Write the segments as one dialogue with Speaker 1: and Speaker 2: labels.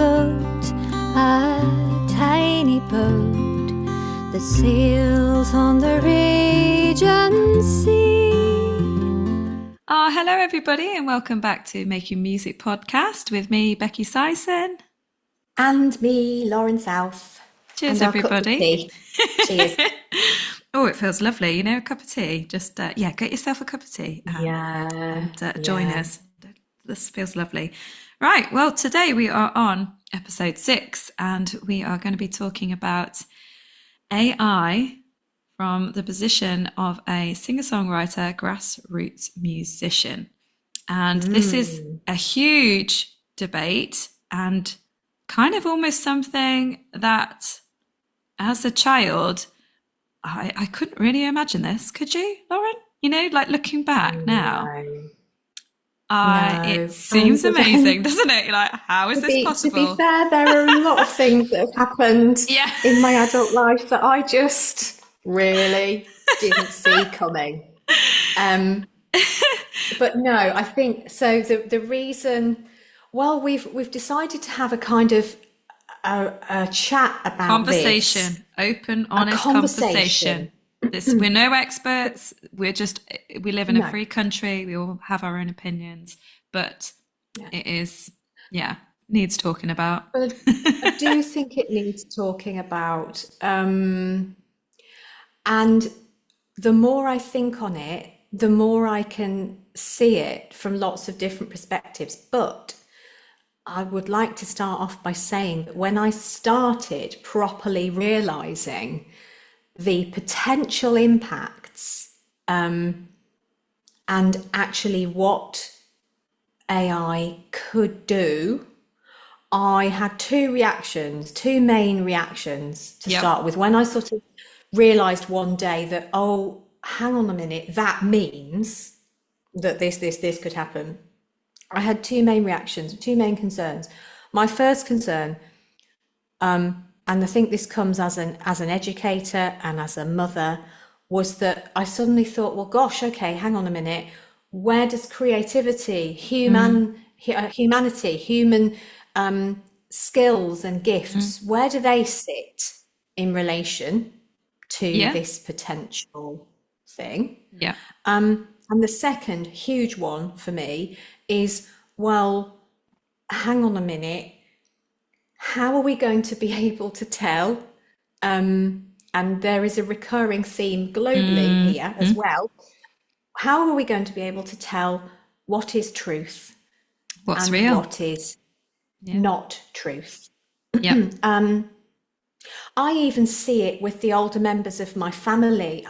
Speaker 1: boat, a tiny boat that sails on the raging sea.
Speaker 2: Oh, hello everybody, and welcome back to Making Music podcast with me, Becky Syson.
Speaker 3: And me, Lauren South.
Speaker 2: Cheers,
Speaker 3: and our
Speaker 2: everybody.
Speaker 3: Cup of tea. Cheers.
Speaker 2: Oh, it feels lovely. You know, a cup of tea. Just, get yourself a cup of tea and join us. This feels lovely. Right, well, today we are on episode 6, and we are going to be talking about AI from the position of a singer-songwriter, grassroots musician. And this is a huge debate and kind of almost something that, as a child, I couldn't really imagine this. Could you, Lauren? You know, like looking back now, it seems amazing, doesn't it? You're like, how is this possible?
Speaker 3: To be fair, there are a lot of things that have happened in my adult life that I just really didn't see coming. But no, I think so. The reason, well, we've decided to have a kind of a chat about
Speaker 2: conversation,
Speaker 3: this.
Speaker 2: Open, honest conversation. We're no experts. We live in a free country. We all have our own opinions, but it is, needs talking about.
Speaker 3: But I do think it needs talking about. And the more I think on it, the more I can see it from lots of different perspectives. But I would like to start off by saying that when I started properly realizing the potential impacts and actually what AI could do, I had two main reactions to start with. When I sort of realized one day that, oh, hang on a minute, that means that this could happen. I had two main reactions, two main concerns. My first concern, and I think this comes as an educator and as a mother, was that I suddenly thought, well, gosh, okay, hang on a minute. Where does creativity, humanity, human skills and gifts, where do they sit in relation to this potential thing? And the second huge one for me is, well, hang on a minute, how are we going to be able to tell? And there is a recurring theme globally here as well. How are we going to be able to tell what is truth?
Speaker 2: What's
Speaker 3: and
Speaker 2: real?
Speaker 3: What is not truth? I even see it with the older members of my family.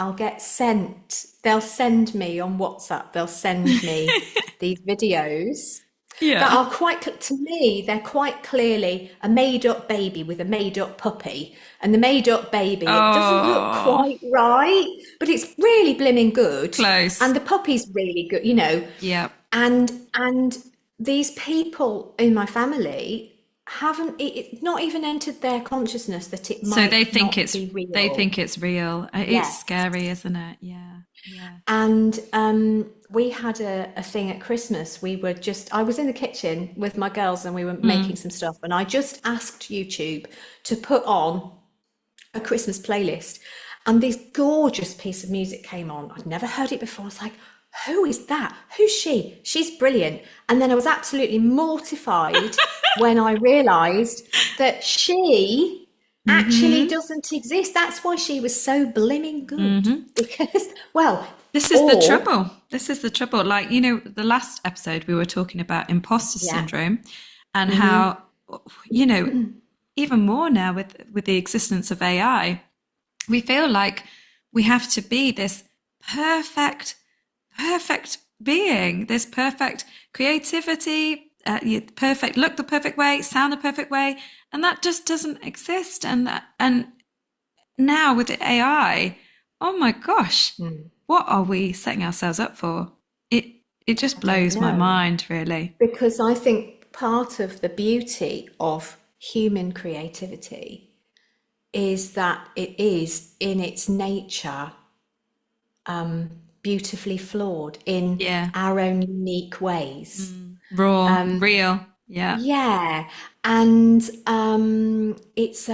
Speaker 3: They'll send me on WhatsApp, they'll send me these videos that are to me, they're quite clearly a made-up baby with a made-up puppy. And the made-up baby, it doesn't look quite right, but it's really blimmin' good.
Speaker 2: Close.
Speaker 3: And the puppy's really good, you know. And these people in my family haven't, it's not even entered their consciousness that it might
Speaker 2: so they think
Speaker 3: not be real.
Speaker 2: They think it's real. It's scary, isn't it?
Speaker 3: And we had a thing at Christmas. I was in the kitchen with my girls and we were making some stuff, and I just asked YouTube to put on a Christmas playlist, and this gorgeous piece of music came on. I'd never heard it before. I was like, who is that? Who's she? She's brilliant. And then I was absolutely mortified when I realized that she actually doesn't exist. That's why she was so blimmin' good. Because, well,
Speaker 2: this is the trouble. This is the trouble. Like, you know, the last episode we were talking about imposter syndrome and how, you know, even more now with the existence of AI, we feel like we have to be this perfect being, this perfect creativity, perfect look the perfect way, sound the perfect way, and that just doesn't exist. And now with the AI, oh my gosh, what are we setting ourselves up for? It just blows my mind, really.
Speaker 3: Because I think part of the beauty of human creativity is that it is in its nature beautifully flawed in our own unique ways.
Speaker 2: Raw, real.
Speaker 3: Yeah, and it's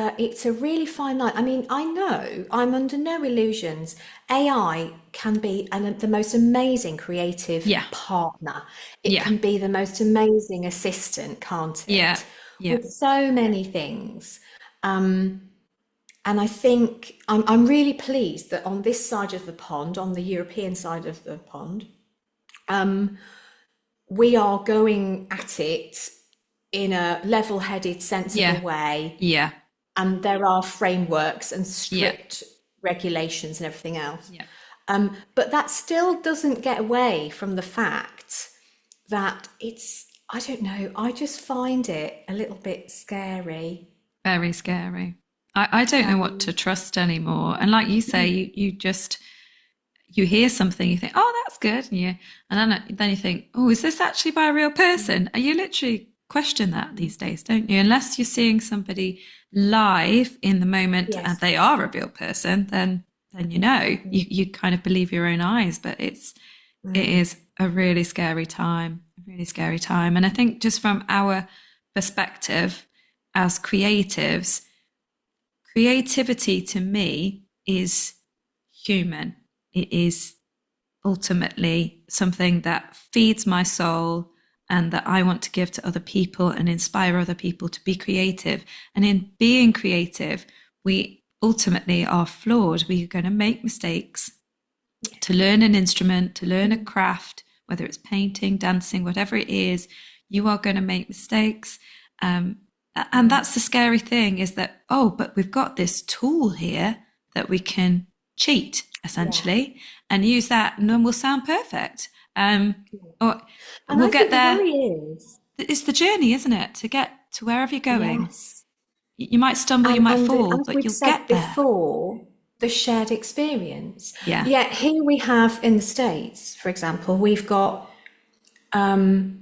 Speaker 3: a really fine line. I mean, I know I'm under no illusions. AI can be the most amazing creative
Speaker 2: Yeah.
Speaker 3: partner. It
Speaker 2: Yeah.
Speaker 3: can be the most amazing assistant, can't
Speaker 2: Yeah.
Speaker 3: it?
Speaker 2: Yeah.
Speaker 3: With so many things. And I think I'm really pleased that on this side of the pond, on the European side of the pond, we are going at it in a level-headed, sensible
Speaker 2: Yeah.
Speaker 3: way,
Speaker 2: Yeah.
Speaker 3: and there are frameworks and
Speaker 2: Yeah.
Speaker 3: strict regulations and everything else.
Speaker 2: Yeah.
Speaker 3: But that still doesn't get away from the fact that I don't know, I just find it a little bit scary.
Speaker 2: Very scary. I don't know what to trust anymore. And like you say, you just you hear something, you think, oh, that's good, and then you think, oh, is this actually by a real person? And you literally question that these days, don't you? Unless you're seeing somebody live in the moment and
Speaker 3: Yes.
Speaker 2: they are a real person, then you kind of believe your own eyes. But it is a really scary time, a really scary time. And I think just from our perspective as creatives, creativity to me is human. It is ultimately something that feeds my soul and that I want to give to other people and inspire other people to be creative. And in being creative, we ultimately are flawed. We are going to make mistakes. To learn an instrument, to learn a craft, whether it's painting, dancing, whatever it is, you are going to make mistakes. And that's the scary thing, is that, oh, but we've got this tool here that we can cheat essentially and use that, and then we'll sound perfect. Or
Speaker 3: And
Speaker 2: we'll
Speaker 3: I
Speaker 2: get
Speaker 3: think the
Speaker 2: there.
Speaker 3: worry is,
Speaker 2: It's the journey, isn't it? To get to wherever you're going.
Speaker 3: yes.
Speaker 2: You might stumble, you might fall,
Speaker 3: As
Speaker 2: but
Speaker 3: we've
Speaker 2: you'll
Speaker 3: said
Speaker 2: get there.
Speaker 3: before, the shared experience.
Speaker 2: Yeah.
Speaker 3: Yet here we have in the States, for example, we've got AI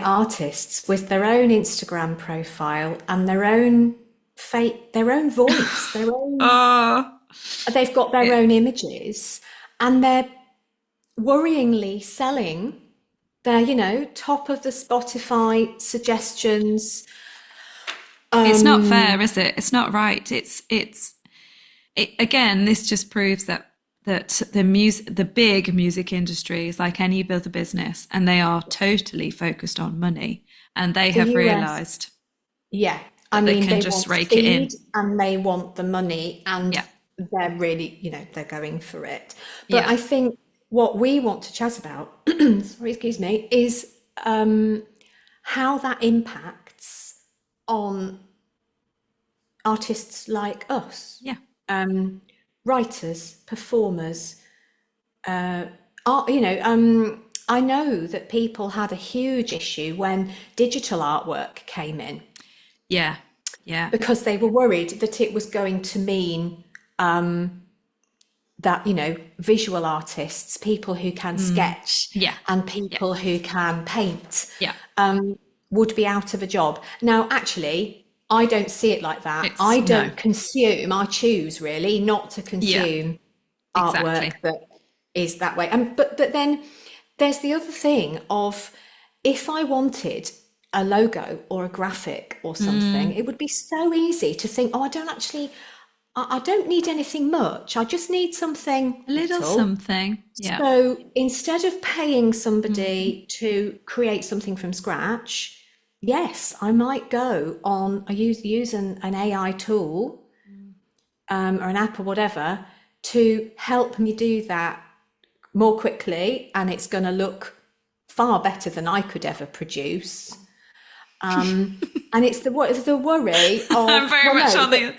Speaker 3: artists with their own Instagram profile and their own their own voice,
Speaker 2: Oh,
Speaker 3: they've got their own images, and they're worryingly selling their, top of the Spotify suggestions.
Speaker 2: it's not fair, is it? It's not right. Again, this just proves that the big music industry is like any other business, and they are totally focused on money, and they
Speaker 3: The
Speaker 2: have
Speaker 3: US,
Speaker 2: realized
Speaker 3: yeah, I
Speaker 2: that they
Speaker 3: mean,
Speaker 2: can
Speaker 3: they
Speaker 2: just
Speaker 3: want
Speaker 2: rake it
Speaker 3: speed
Speaker 2: in.
Speaker 3: and they want the money, and
Speaker 2: Yeah.
Speaker 3: they're really, they're going for it. But
Speaker 2: Yeah.
Speaker 3: I think what we want to chat about, sorry, excuse me, is how that impacts on artists like us,
Speaker 2: Yeah.
Speaker 3: writers, performers, art, I know that people had a huge issue when digital artwork came in,
Speaker 2: Yeah. Yeah.
Speaker 3: because they were worried that it was going to mean that, visual artists, people who can sketch
Speaker 2: Yeah.
Speaker 3: and
Speaker 2: Yeah.
Speaker 3: people who can paint,
Speaker 2: Yeah.
Speaker 3: would be out of a job. Now, actually, I don't see it like that.
Speaker 2: It's
Speaker 3: I
Speaker 2: no.
Speaker 3: don't consume, I choose really not to
Speaker 2: Yeah.
Speaker 3: consume artwork
Speaker 2: Exactly.
Speaker 3: that is that way. And but then there's the other thing of, if I wanted a logo or a graphic or something, it would be so easy to think, oh, I don't need anything much. I just need something
Speaker 2: A little
Speaker 3: little.
Speaker 2: something. Yeah.
Speaker 3: So instead of paying somebody to create something from scratch, yes, I might go on, I use an AI tool, or an app or whatever, to help me do that more quickly, and it's going to look far better than I could ever produce. And it's the worry
Speaker 2: I'm
Speaker 3: of,
Speaker 2: very
Speaker 3: well,
Speaker 2: much
Speaker 3: no,
Speaker 2: on the.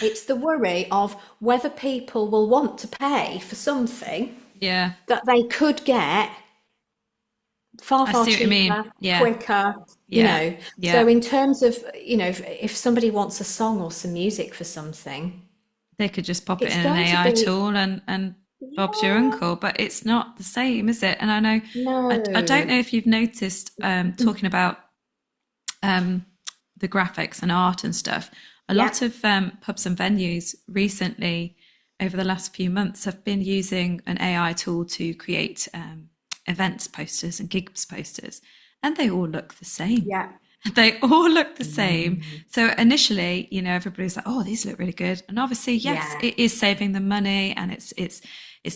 Speaker 3: it's the worry of whether people will want to pay for something
Speaker 2: Yeah.
Speaker 3: that they could get far,
Speaker 2: I
Speaker 3: far
Speaker 2: see what you mean.
Speaker 3: cheaper,
Speaker 2: Yeah.
Speaker 3: quicker,
Speaker 2: Yeah.
Speaker 3: So
Speaker 2: Yeah.
Speaker 3: in terms of, if somebody wants a song or some music for something,
Speaker 2: They could just pop it
Speaker 3: it's
Speaker 2: in an
Speaker 3: going to
Speaker 2: AI
Speaker 3: be,
Speaker 2: tool and Bob's your
Speaker 3: yeah,
Speaker 2: uncle, but it's not the same, is it? And I know, I don't
Speaker 3: no,
Speaker 2: know if you've noticed, talking about the graphics and art and stuff, a
Speaker 3: yeah,
Speaker 2: lot of pubs and venues recently, over the last few months, have been using an AI tool to create events posters and gigs posters. and they all look the same.
Speaker 3: Yeah.
Speaker 2: They all look the same. So initially, you know, everybody's like, oh, these look really good. And obviously, yes, it is saving them money, and it's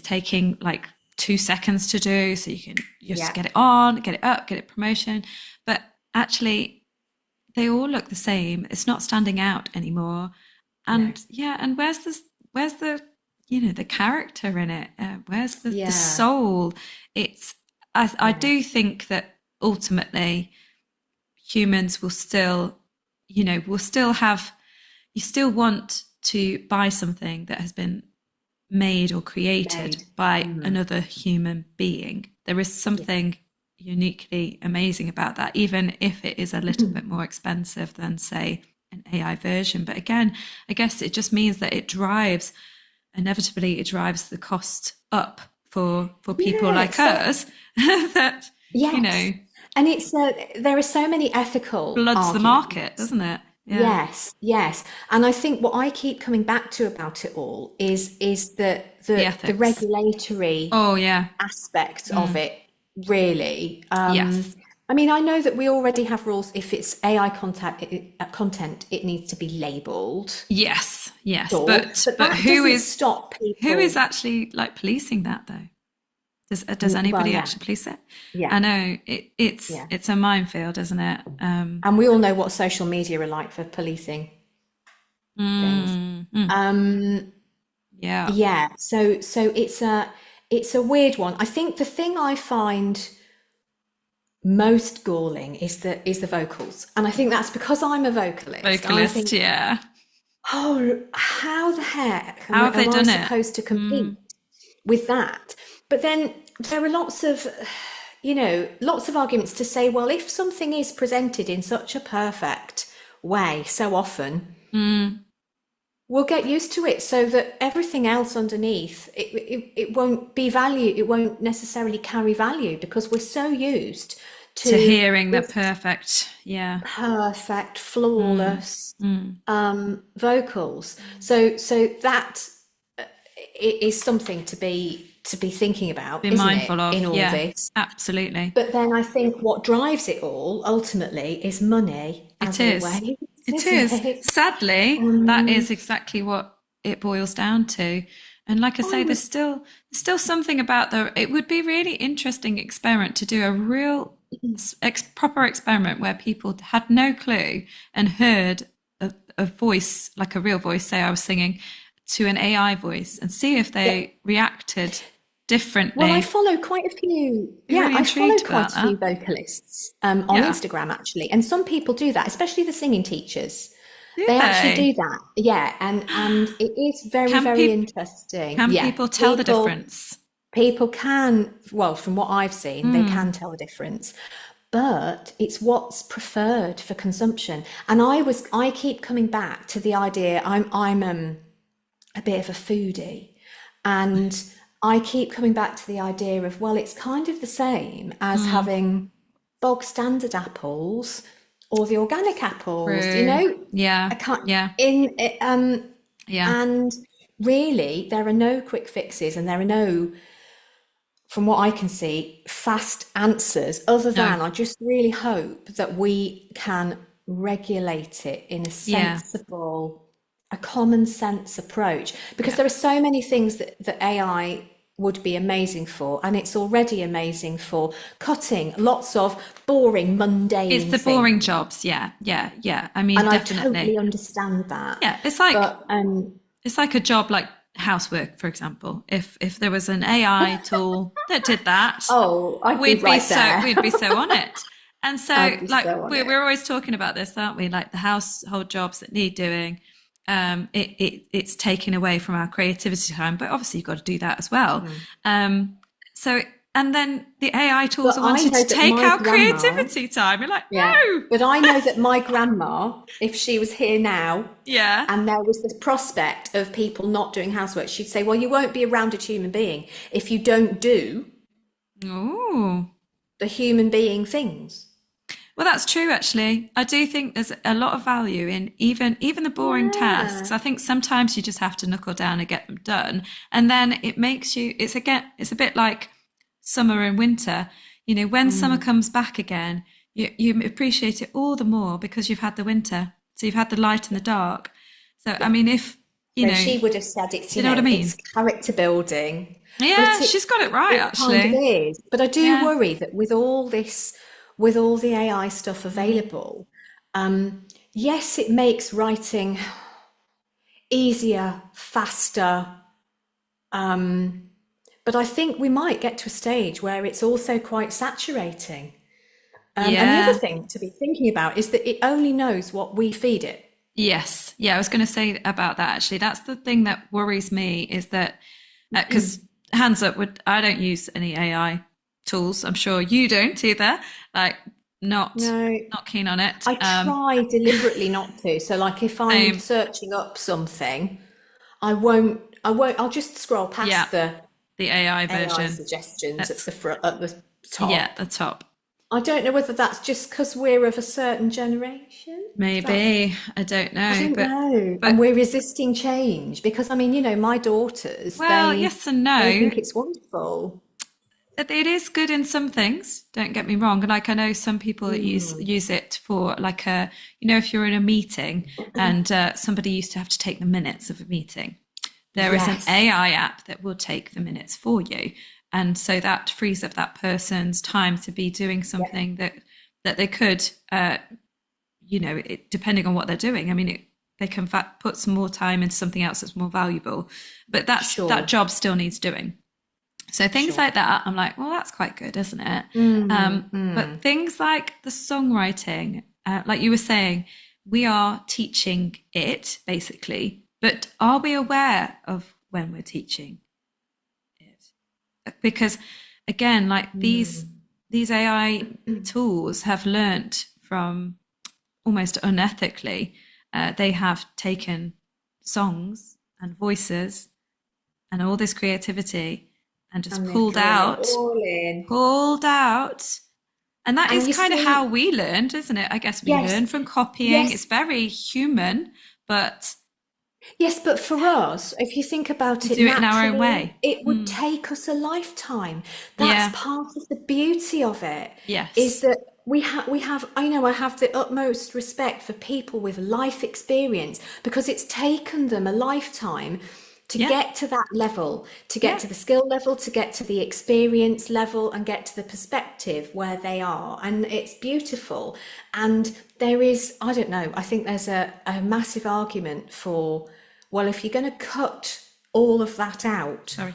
Speaker 2: taking like 2 seconds to do. So you can just get it on, get it up, get it promotion. But actually, they all look the same. It's not standing out anymore. And and where's the, you know, the character in it? Where's the soul? I do think that ultimately humans will still, you know, you still want to buy something that has been made or created by another human being. There is something uniquely amazing about that, even if it is a little bit more expensive than, say, an AI version. But again, I guess it just means that inevitably it drives the cost up for people like us that, you know.
Speaker 3: And there are so many ethical
Speaker 2: bloods
Speaker 3: arguments.
Speaker 2: The market, doesn't it?
Speaker 3: Yeah. Yes. And I think what I keep coming back to about it all is the regulatory aspect of it, really.
Speaker 2: Yes.
Speaker 3: I mean, I know that we already have rules. If it's AI content, it needs to be labelled.
Speaker 2: Yes.
Speaker 3: Sure.
Speaker 2: But who is
Speaker 3: stop people?
Speaker 2: Who is actually like policing that though? Does anybody actually police it? I know it's a minefield, isn't it?
Speaker 3: And we all know what social media are like for policing things. So it's a weird one. I think the thing I find most galling is the vocals, and I think that's because I'm a vocalist. Oh, how the heck
Speaker 2: have they done it?
Speaker 3: Supposed to compete with that? But then there are lots of arguments to say, well, if something is presented in such a perfect way so often, we'll get used to it, so that everything else underneath it won't be value. It won't necessarily carry value, because we're so used to
Speaker 2: hearing the perfect,
Speaker 3: flawless vocals. So that is something to be thinking about,
Speaker 2: be mindful of
Speaker 3: in all this.
Speaker 2: Absolutely.
Speaker 3: But then I think what drives it all ultimately is money.
Speaker 2: It is. Sadly, that is exactly what it boils down to. And like I say, there's still something about it would be really interesting experiment to do a real proper experiment where people had no clue and heard a voice, like a real voice, say I was singing, to an AI voice, and see if they reacted differently.
Speaker 3: Well, I follow quite a few. I follow quite a few vocalists on Instagram, actually, and some people do that, especially the singing teachers. They actually do that, and it is very interesting.
Speaker 2: Can people tell the difference?
Speaker 3: People can. Well, from what I've seen, they can tell the difference. But it's what's preferred for consumption, and I keep coming back to the idea. I'm a bit of a foodie, and I keep coming back to the idea of, well, it's kind of the same as having bog standard apples or the organic apples, you know? And really, there are no quick fixes, and there are no, from what I can see, fast answers, other than I just really hope that we can regulate it in a sensible, a common sense approach, because there are so many things that AI would be amazing for, and it's already amazing for cutting lots of boring, mundane
Speaker 2: it's the
Speaker 3: things.
Speaker 2: Boring jobs. I mean,
Speaker 3: and
Speaker 2: definitely.
Speaker 3: I totally understand that.
Speaker 2: It's like a job like housework, for example. If there was an AI tool that did that, we'd be so on it. And so we're always talking about this, aren't we? Like the household jobs that need doing. It's taken away from our creativity time, but obviously you've got to do that as well. And then the AI tools are wanting to take our creativity time. You're like, no.
Speaker 3: But I know that my grandma, if she was here now, and there was this prospect of people not doing housework, she'd say, well, you won't be a rounded human being if you don't do the human being things.
Speaker 2: Well, that's true, actually. I do think there's a lot of value in even the boring tasks. I think sometimes you just have to knuckle down and get them done. And then it makes you, it's a bit like summer and winter. You know, when summer comes back again, you appreciate it all the more because you've had the winter. So you've had the light and the dark. So, I mean, if, you
Speaker 3: So
Speaker 2: know,
Speaker 3: she would have said it's,
Speaker 2: do you know what I mean?
Speaker 3: it's character building, but
Speaker 2: Yeah, she's got it right,
Speaker 3: it kind of
Speaker 2: actually.
Speaker 3: is. But I do
Speaker 2: Yeah.
Speaker 3: worry that with all this, with all the AI stuff available, yes, it makes writing easier, faster, but I think we might get to a stage where it's also quite saturating. And the other
Speaker 2: Yeah.
Speaker 3: thing to be thinking about is that it only knows what we feed it.
Speaker 2: Yes. Yeah, I was going to say about that actually. That's the thing that worries me is that because hands up, I don't use any AI tools. I'm sure you don't either. Like, not
Speaker 3: No,
Speaker 2: not keen on it.
Speaker 3: I try deliberately not to. So like if I'm
Speaker 2: Same.
Speaker 3: searching up something, I'll just scroll
Speaker 2: Yeah,
Speaker 3: past the
Speaker 2: the AI
Speaker 3: AI
Speaker 2: version.
Speaker 3: suggestions at
Speaker 2: That's
Speaker 3: the front, at the
Speaker 2: yeah,
Speaker 3: top.
Speaker 2: the top.
Speaker 3: I don't know whether that's just because we're of a certain generation. That
Speaker 2: Maybe I don't
Speaker 3: I
Speaker 2: know,
Speaker 3: don't know. And
Speaker 2: but
Speaker 3: we're resisting change because I mean, my daughters,
Speaker 2: well, yes and
Speaker 3: they
Speaker 2: no.
Speaker 3: think it's wonderful.
Speaker 2: It is good in some things, don't get me wrong. And like I know some people that use it for like a, if you're in a meeting and somebody used to have to take the minutes of a meeting, there is an
Speaker 3: Yes.
Speaker 2: AI app that will take the minutes for you. And so that frees up that person's time to be doing
Speaker 3: Yeah,
Speaker 2: something that they could, depending on what they're doing. I mean, they can put some more time into something else that's more valuable, but that
Speaker 3: sure,
Speaker 2: job still needs doing. So things
Speaker 3: sure.
Speaker 2: like that, I'm like, well, that's quite good, isn't it? But
Speaker 3: Mm.
Speaker 2: things like the songwriting, like you were saying, we are teaching it basically, but are we aware of when we're teaching it? Because again, like these AI tools have learnt from almost unethically. They have taken songs and voices and all this creativity and just
Speaker 3: And they've drawn it all in.
Speaker 2: pulled out. And that is
Speaker 3: And you
Speaker 2: kind of how
Speaker 3: see,
Speaker 2: we learned, isn't it? I guess we
Speaker 3: yes,
Speaker 2: learn from copying. It's
Speaker 3: yes,
Speaker 2: very human, but
Speaker 3: yes, but for us, if you think
Speaker 2: we
Speaker 3: about it
Speaker 2: do it in our own
Speaker 3: naturally,
Speaker 2: way.
Speaker 3: it would take us a lifetime. That's
Speaker 2: Yeah.
Speaker 3: part of the beauty of it, is
Speaker 2: Yes.
Speaker 3: that we have, I have the utmost respect for people with life experience because it's taken them a lifetime to
Speaker 2: Yeah.
Speaker 3: get to that level, to get
Speaker 2: Yeah.
Speaker 3: to the skill level, to get to the experience level, and get to the perspective where they are. And it's beautiful. And there is, I don't know, I think there's a massive argument for, well, if you're going to cut all of that out,
Speaker 2: Sorry.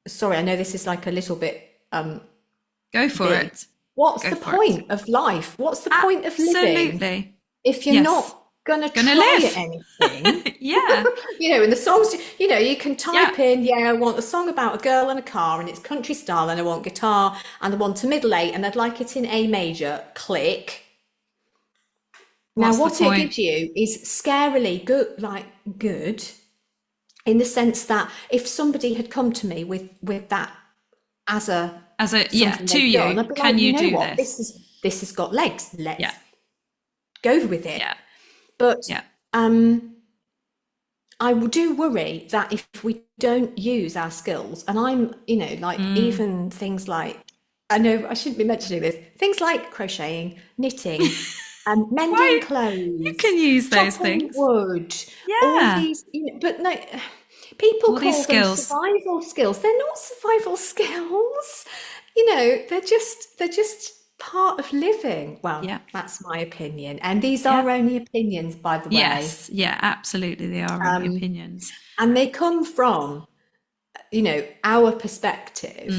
Speaker 3: sorry, I know this is like a little bit
Speaker 2: Go for
Speaker 3: big.
Speaker 2: it.
Speaker 3: What's
Speaker 2: Go
Speaker 3: the
Speaker 2: for it.
Speaker 3: point of life? What's the point of living
Speaker 2: Absolutely.
Speaker 3: if you're
Speaker 2: Yes.
Speaker 3: not going to
Speaker 2: Gonna
Speaker 3: try at
Speaker 2: live.
Speaker 3: anything?
Speaker 2: Yeah.
Speaker 3: In the songs, you can
Speaker 2: Yeah.
Speaker 3: type in, yeah, I want a song about a girl and a car and it's country style and I want guitar and I want a middle eight and I'd like it in A major. Click. Now,
Speaker 2: What's the
Speaker 3: what it
Speaker 2: point?
Speaker 3: gives you is scarily good, like good, in the sense that if somebody had come to me with that as a
Speaker 2: Yeah,
Speaker 3: something
Speaker 2: to
Speaker 3: they've done,
Speaker 2: you,
Speaker 3: I'd be
Speaker 2: can
Speaker 3: like, you
Speaker 2: you
Speaker 3: know
Speaker 2: do
Speaker 3: what,
Speaker 2: this?
Speaker 3: this has got legs.
Speaker 2: Yeah.
Speaker 3: Let's go with it.
Speaker 2: Yeah.
Speaker 3: But
Speaker 2: Yeah.
Speaker 3: I do worry that if we don't use our skills, and I'm, like even things like, I know I shouldn't be mentioning this, things like crocheting, knitting, mending
Speaker 2: Why? You
Speaker 3: clothes,
Speaker 2: can use those
Speaker 3: chopping
Speaker 2: things.
Speaker 3: wood, all
Speaker 2: Yeah.
Speaker 3: these, but no, people
Speaker 2: All these
Speaker 3: call them
Speaker 2: skills.
Speaker 3: survival skills. They're not survival skills. They're just part of living. Well,
Speaker 2: Yeah.
Speaker 3: that's my opinion. And these
Speaker 2: Yeah.
Speaker 3: are only opinions, by the way.
Speaker 2: Yes. Yeah, absolutely. They are only opinions.
Speaker 3: And they come from, our perspective.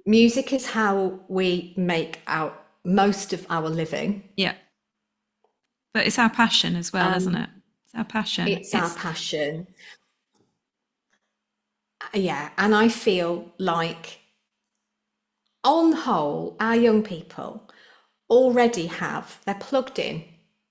Speaker 3: Music is how we make our most of our living.
Speaker 2: Yeah. But it's our passion as well, isn't it? It's our passion.
Speaker 3: It's our
Speaker 2: It's
Speaker 3: passion. Yeah. And I feel like, on the whole, our young people already they're plugged in,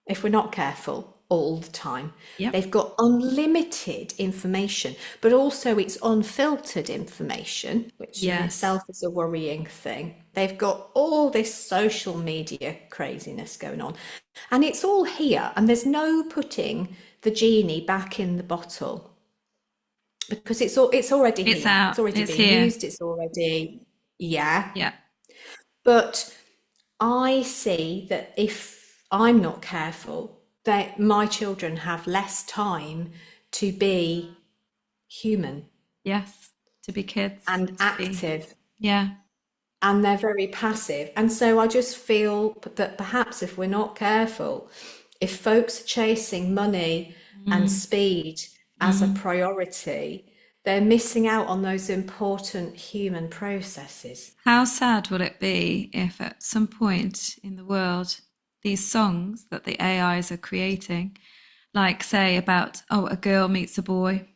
Speaker 3: if we're not careful, all the time.
Speaker 2: yep.
Speaker 3: They've got unlimited information, but also it's unfiltered information, which in
Speaker 2: Yes.
Speaker 3: itself is a worrying thing. They've got all this social media craziness going on, and it's all here, and there's no putting the genie back in the bottle because it's already
Speaker 2: It's
Speaker 3: here.
Speaker 2: out.
Speaker 3: It's already
Speaker 2: It's
Speaker 3: being
Speaker 2: here.
Speaker 3: used. It's already, yeah.
Speaker 2: Yeah.
Speaker 3: But I see that if I'm not careful, that my children have less time to be human
Speaker 2: Yes. To be kids.
Speaker 3: and
Speaker 2: To be,
Speaker 3: active,
Speaker 2: yeah.
Speaker 3: and they're very passive. And so I just feel that perhaps if we're not careful, if folks are chasing money and speed as a priority, they're missing out on those important human processes.
Speaker 2: How sad will it be if at some point in the world, these songs that the AIs are creating, like say about, oh, a girl meets a boy,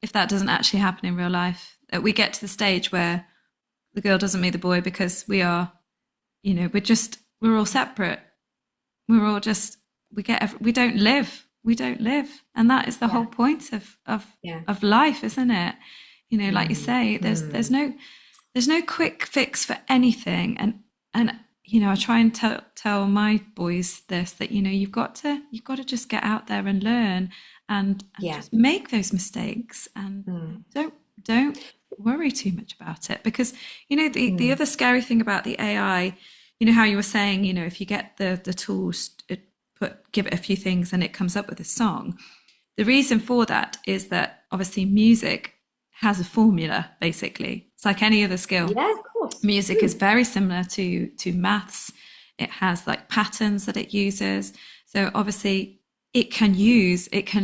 Speaker 2: if that doesn't actually happen in real life, that we get to the stage where the girl doesn't meet the boy because we are, you know, we're all separate. We're all just, we don't live. We don't live. And that is the whole point of life, isn't it? You know, like you say, there's no quick fix for anything. And you know, I try and tell my boys this, that, you know, you've got to just get out there and learn and just make those mistakes, and don't worry too much about it, because, you know, the other scary thing about the AI, you know, how you were saying, you know, if you get the tools, give it a few things and it comes up with a song. The reason for that is that obviously music has a formula, basically. It's like any other skill.
Speaker 3: Yeah, of course.
Speaker 2: Music is very similar to maths. It has like patterns that it uses. So obviously it can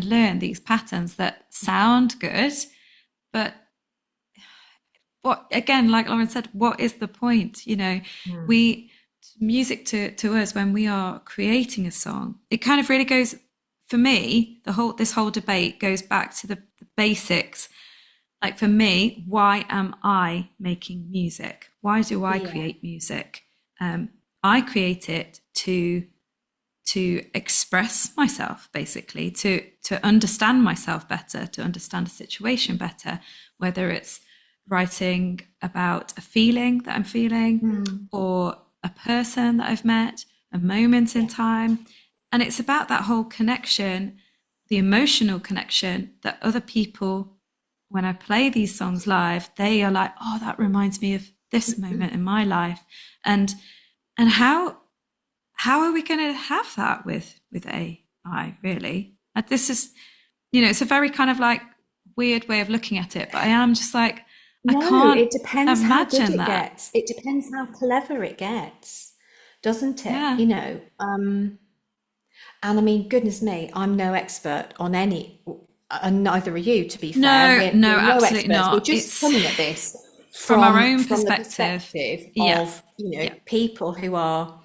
Speaker 2: learn these patterns that sound good, but what, again, like Lauren said, what is the point? You know, music to us, when we are creating a song, it kind of really goes, for me, this whole debate goes back to the basics. Like for me, why am I making music? Why do I create music? I create it to express myself, basically, to understand myself better, to understand a situation better, whether it's writing about a feeling that I'm feeling or a person that I've met, a moment in time. And it's about that whole connection, the emotional connection that other people, when I play these songs live, they are like, oh, that reminds me of this moment in my life. And how are we going to have that with AI, really? This is, you know, it's a very kind of like weird way of looking at it, but I am just like, I can't
Speaker 3: it depends how good
Speaker 2: imagine
Speaker 3: it
Speaker 2: that.
Speaker 3: gets. It depends how clever it gets, doesn't it?
Speaker 2: Yeah.
Speaker 3: You know, and I mean, goodness me, I'm no expert on any, and neither are you, to be fair.
Speaker 2: No,
Speaker 3: We're
Speaker 2: absolutely
Speaker 3: experts.
Speaker 2: not.
Speaker 3: We're just
Speaker 2: It's
Speaker 3: coming at this
Speaker 2: from our own
Speaker 3: from the
Speaker 2: perspective.
Speaker 3: perspective
Speaker 2: Yeah.
Speaker 3: of, you know,
Speaker 2: Yeah.
Speaker 3: people who are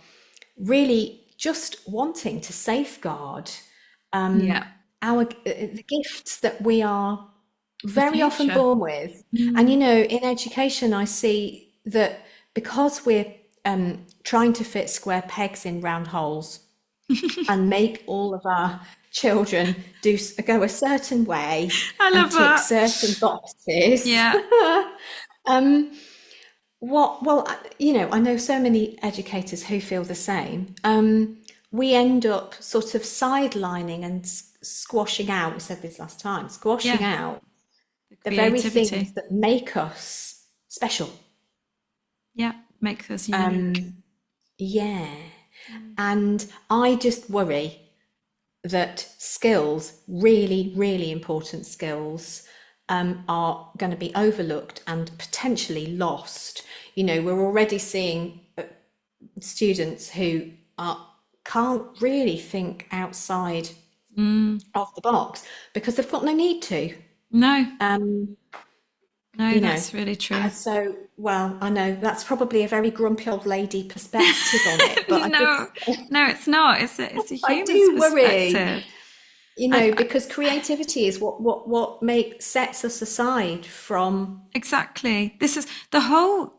Speaker 3: really just wanting to safeguard
Speaker 2: Yeah.
Speaker 3: the gifts that we are very often
Speaker 2: future.
Speaker 3: born with. And you know, in education, I see that because we're trying to fit square pegs in round holes and make all of our children go a certain way
Speaker 2: I love
Speaker 3: and tick
Speaker 2: that.
Speaker 3: certain boxes.
Speaker 2: Yeah.
Speaker 3: Well, you know, I know so many educators who feel the same. We end up sort of sidelining and squashing out, we said this last time, squashing out the very things that make us special.
Speaker 2: Yeah, makes us unique.
Speaker 3: Yeah. And I just worry that skills, really, really important skills, are going to be overlooked and potentially lost. You know, we're already seeing students who can't really think outside of the box because they've got no need to.
Speaker 2: No,
Speaker 3: You know,
Speaker 2: that's really true.
Speaker 3: so, well, I know that's probably a very grumpy old lady perspective on it, but
Speaker 2: No, it's not. It's a
Speaker 3: I
Speaker 2: human's
Speaker 3: do worry,
Speaker 2: perspective.
Speaker 3: you know, because creativity is what sets us aside from.
Speaker 2: Exactly. This is the whole.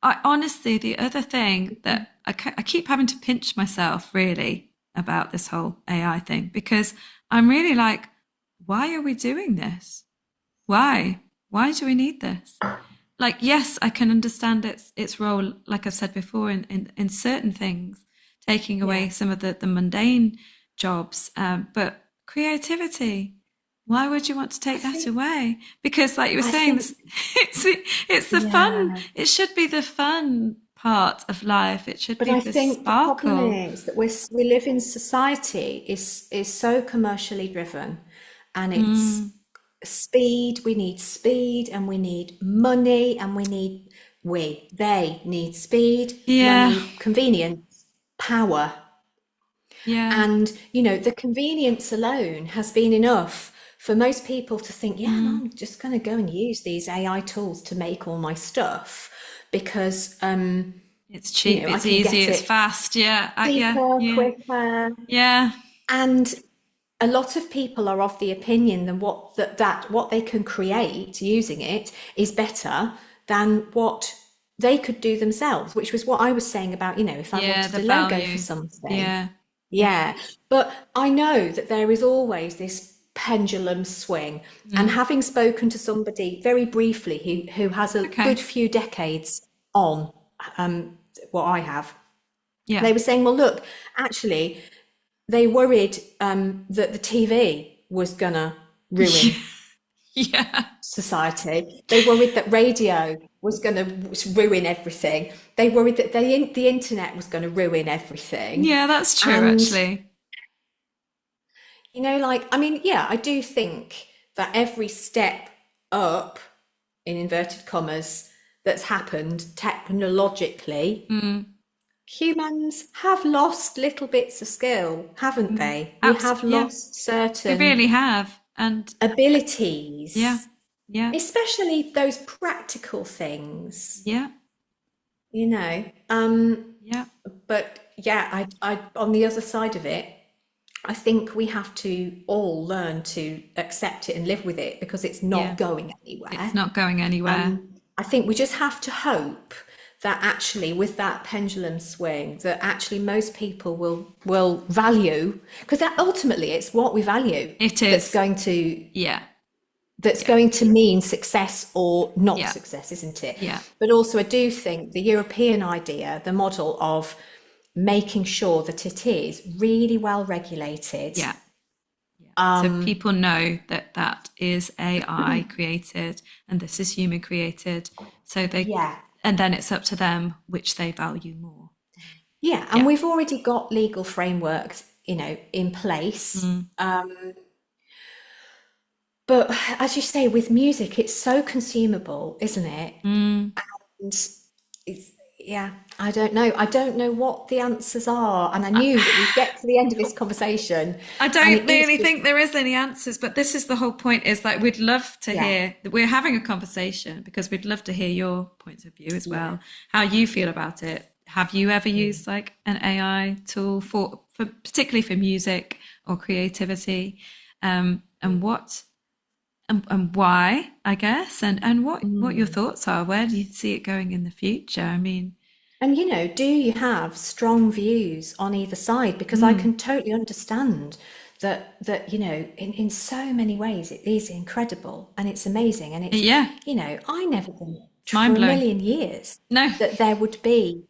Speaker 2: Honestly, the other thing that I keep having to pinch myself really about this whole AI thing, because I'm really like, why are we doing this? Why? Why do we need this? Like, yes, I can understand its role, like I've said before, in certain things, taking away some of the mundane jobs, but creativity, why would you want to take that away? Because like you were saying, it's the fun. It should be the fun part of life. It should
Speaker 3: But
Speaker 2: be
Speaker 3: I
Speaker 2: this
Speaker 3: think the problem
Speaker 2: sparkle.
Speaker 3: is that we live in society is so commercially driven, and it's speed. We need speed, and we need money, and they need speed,
Speaker 2: Yeah,
Speaker 3: money, convenience, power.
Speaker 2: yeah,
Speaker 3: And, the convenience alone has been enough for most people to think, yeah, I'm just going to go and use these AI tools to make all my stuff because,
Speaker 2: it's cheap,
Speaker 3: I
Speaker 2: it's
Speaker 3: can
Speaker 2: easy,
Speaker 3: get
Speaker 2: it's
Speaker 3: it
Speaker 2: fast. Yeah, yeah,
Speaker 3: cheaper,
Speaker 2: yeah,
Speaker 3: quicker.
Speaker 2: yeah,
Speaker 3: And a lot of people are of the opinion that what they can create using it is better than what they could do themselves, which was what I was saying about, if I
Speaker 2: yeah, the
Speaker 3: wanted a logo for
Speaker 2: value.
Speaker 3: something.
Speaker 2: Yeah, yeah.
Speaker 3: Yeah, but I know that there is always this pendulum swing. And having spoken to somebody very briefly who has a
Speaker 2: Okay.
Speaker 3: good few decades on what I have,
Speaker 2: Yeah.
Speaker 3: they were saying, well, look, actually, they worried that the TV was gonna ruin
Speaker 2: Yeah.
Speaker 3: society. They worried that radio was going to ruin everything. They worried that the internet was going to ruin everything.
Speaker 2: Yeah, that's true,
Speaker 3: And,
Speaker 2: actually.
Speaker 3: I mean, yeah, I do think that every step up, in inverted commas, that's happened technologically, humans have lost little bits of skill, haven't they? We have
Speaker 2: Yeah,
Speaker 3: lost
Speaker 2: we really
Speaker 3: certain
Speaker 2: have. And yeah,
Speaker 3: abilities,
Speaker 2: yeah,
Speaker 3: especially those practical things,
Speaker 2: yeah,
Speaker 3: you know.
Speaker 2: yeah,
Speaker 3: But yeah, I on the other side of it, I think we have to all learn to accept it and live with it because it's
Speaker 2: yeah.
Speaker 3: not going
Speaker 2: It's
Speaker 3: anywhere.
Speaker 2: not going anywhere.
Speaker 3: I think we just have to hope that actually with that pendulum swing, that actually most people will value, because that ultimately it's what we value
Speaker 2: It
Speaker 3: that's
Speaker 2: is.
Speaker 3: going to
Speaker 2: Yeah,
Speaker 3: that's
Speaker 2: yeah,
Speaker 3: going to mean success or not
Speaker 2: yeah,
Speaker 3: success, isn't it?
Speaker 2: yeah,
Speaker 3: But also, I do think the European idea, the model of making sure that it is really well regulated.
Speaker 2: yeah. So people know that that is AI created and this is human created. So
Speaker 3: Yeah,
Speaker 2: and then it's up to them which they value more.
Speaker 3: yeah, and
Speaker 2: Yeah.
Speaker 3: we've already got legal frameworks, in place. But as you say, with music, it's so consumable, isn't it? And it's, yeah, I don't know. I don't know what the answers are. And I knew that we'd get to the end of this conversation,
Speaker 2: I
Speaker 3: and
Speaker 2: don't
Speaker 3: it is
Speaker 2: really
Speaker 3: just,
Speaker 2: think there is any answers, but this is the whole point is like we'd love to
Speaker 3: yeah,
Speaker 2: hear we're having a conversation because we'd love to hear your points of view as
Speaker 3: yeah.
Speaker 2: well, how you feel about it. Have you ever used like an AI tool for particularly for music or creativity? And what and why, I guess, and what your thoughts are. Where do you see it going in the future? I mean,
Speaker 3: And do you have strong views on either side? Because I can totally understand that in so many ways it is incredible and it's amazing and it's
Speaker 2: yeah,
Speaker 3: I never thought
Speaker 2: it's
Speaker 3: for
Speaker 2: mind
Speaker 3: a
Speaker 2: blowing.
Speaker 3: million years
Speaker 2: No,
Speaker 3: that there would be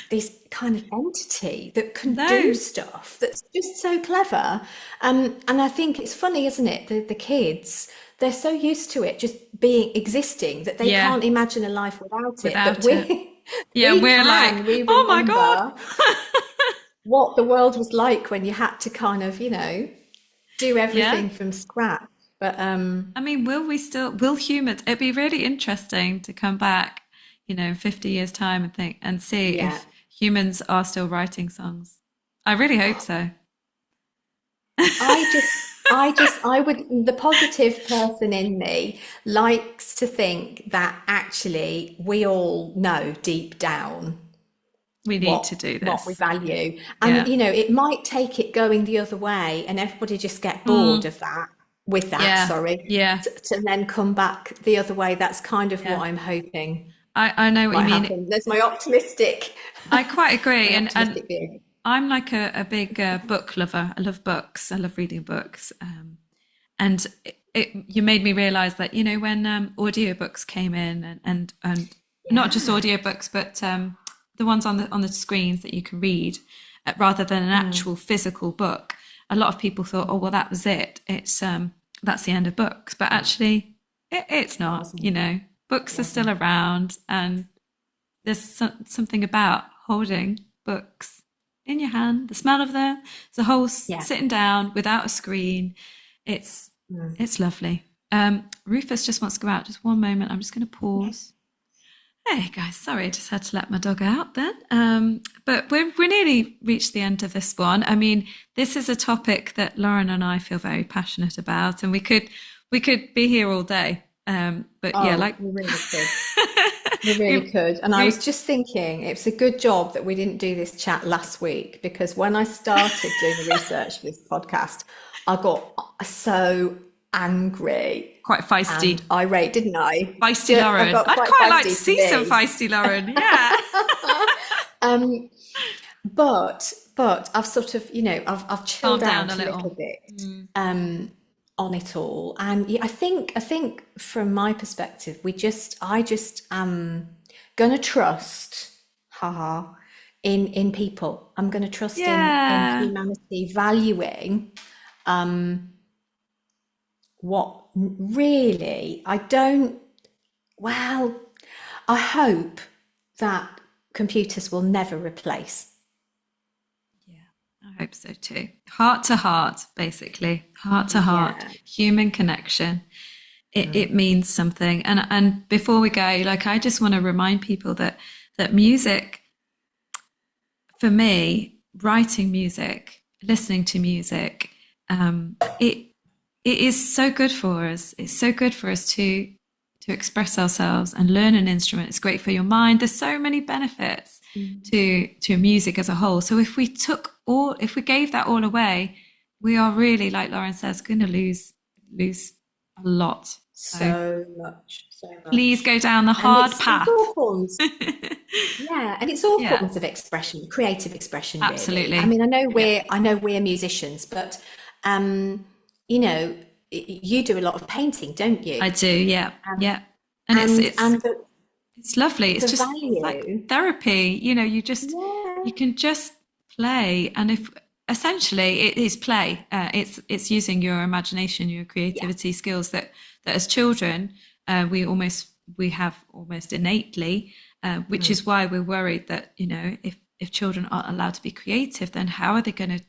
Speaker 3: this kind of entity that can do
Speaker 2: no,
Speaker 3: stuff that's just so clever. And I think it's funny, isn't it? The kids, they're so used to it just being existing that they
Speaker 2: yeah,
Speaker 3: can't imagine a life without it. But
Speaker 2: without it. Yeah, we're like,
Speaker 3: we
Speaker 2: oh my God.
Speaker 3: remember what the world was like when you had to kind of, do
Speaker 2: Yeah.
Speaker 3: everything from scratch. But
Speaker 2: I mean, will humans, it'd be really interesting to come back, in 50 years' time and think and see
Speaker 3: yeah.
Speaker 2: if humans are still writing songs. I really hope so.
Speaker 3: I just, the positive person in me likes to think that actually we all know deep down
Speaker 2: We need to
Speaker 3: what
Speaker 2: do
Speaker 3: what we
Speaker 2: this.
Speaker 3: value. And,
Speaker 2: Yeah.
Speaker 3: it might take it going the other way and everybody just get bored of that, with that,
Speaker 2: Yeah.
Speaker 3: sorry,
Speaker 2: Yeah.
Speaker 3: to then come back the other way. That's kind of what
Speaker 2: Yeah.
Speaker 3: I'm hoping
Speaker 2: I know what you
Speaker 3: might
Speaker 2: mean.
Speaker 3: happen. There's my optimistic,
Speaker 2: I quite agree.
Speaker 3: my
Speaker 2: And
Speaker 3: optimistic view.
Speaker 2: I'm like a big book lover. I love books. I love reading books. And you made me realize that, when audiobooks came in and not just
Speaker 3: Yeah.
Speaker 2: audiobooks, but the ones on the screens that you can read rather than an actual physical book. A lot of people thought, oh, well, that was it. It's that's the end of books. But actually, it's not.
Speaker 3: Wasn't.
Speaker 2: Books are still
Speaker 3: Wasn't.
Speaker 2: around and there's something about holding books in your hand, the smell of them, the whole sitting down without a screen. It's lovely. Rufus just wants to go out. Just one moment. I'm just going to pause. Hey guys, sorry, I just had to let my dog out then. But we're nearly reached the end of this one. I mean, this is a topic that Lauren and I feel very passionate about, and we could be here all day. But yeah, like
Speaker 3: we really could. We really could. And I was just thinking, it's a good job that we didn't do this chat last week, because when I started doing the research for this podcast, I got so angry,
Speaker 2: quite feisty,
Speaker 3: and irate, didn't I?
Speaker 2: Feisty Lauren. I'd quite like to see some feisty Lauren. Yeah.
Speaker 3: But I've sort of, I've chilled out a little bit on it all, and I think from my perspective, I just am gonna trust, in people. I'm gonna trust in humanity, valuing what really I hope that computers will never replace.
Speaker 2: Yeah, I hope so too. Heart to heart, basically. Heart to heart, human connection. It means something. And before we go, like, I just want to remind people that music, for me, writing music, listening to music, it is so good for us. It's so good for us to express ourselves and learn an instrument. It's great for your mind. There's so many benefits to music as a whole. So if we gave that all away, we are really, like Lauren says, going to lose a lot.
Speaker 3: So much.
Speaker 2: Please go down the hard path.
Speaker 3: And it's all forms of expression, creative expression. Really.
Speaker 2: Absolutely.
Speaker 3: I mean, I know we're musicians, but you do a lot of painting, don't you?
Speaker 2: I do, yeah. And it's lovely. It's just like therapy. You can just play, and if essentially it is play. It's using your imagination, your creativity skills that as children we have almost innately, which is why we're worried that if children aren't allowed to be creative, then how are they going to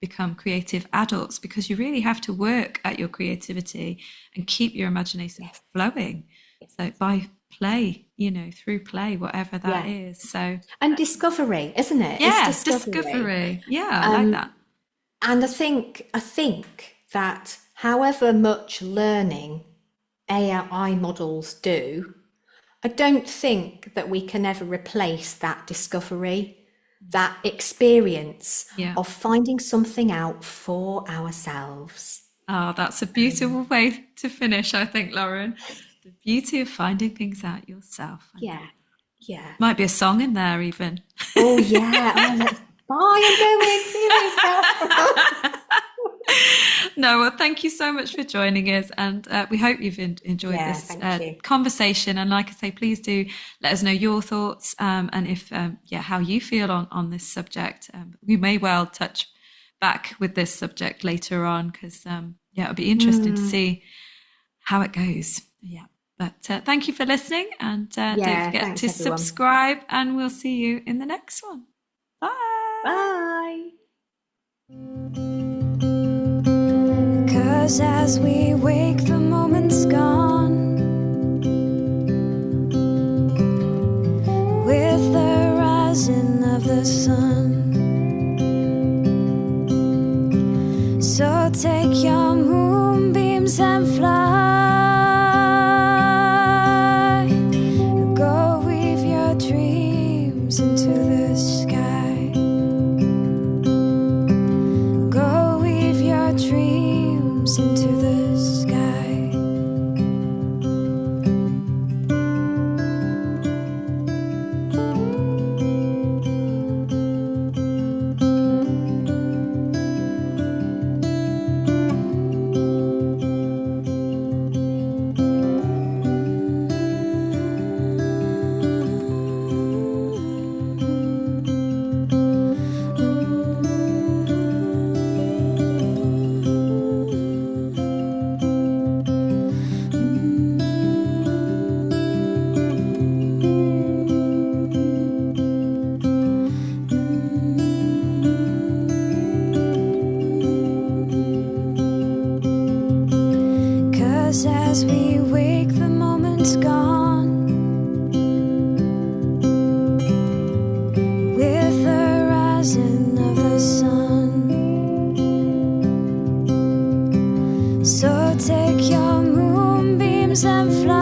Speaker 2: become creative adults? Because you really have to work at your creativity and keep your imagination flowing. So by play, through play, whatever that is. So,
Speaker 3: and discovery, isn't it?
Speaker 2: Yes, discovery. Yeah, I like that.
Speaker 3: And I think that however much learning AI models do, I don't think that we can ever replace that discovery, that experience of finding something out for ourselves.
Speaker 2: Oh, that's a beautiful way to finish, I think, Lauren. The beauty of finding things out yourself.
Speaker 3: Yeah.
Speaker 2: Might be a song in there even.
Speaker 3: Oh, yeah.
Speaker 2: No, well, thank you so much for joining us, and we hope you've enjoyed this conversation. And like I say, please do let us know your thoughts, and if how you feel on this subject. We may well touch back with this subject later on, because it'll be interesting to see how it goes. But thank you for listening, and don't forget to subscribe, and we'll see you in the next one. Bye.
Speaker 1: 'Cause as we wake, the moment's gone. With the rising of the sun. So take your moonbeams and fly. Go weave your dreams into the sky. Go weave your dreams into the sky. as we wake, the moment's gone. With the rising of the sun. So take your moonbeams and fly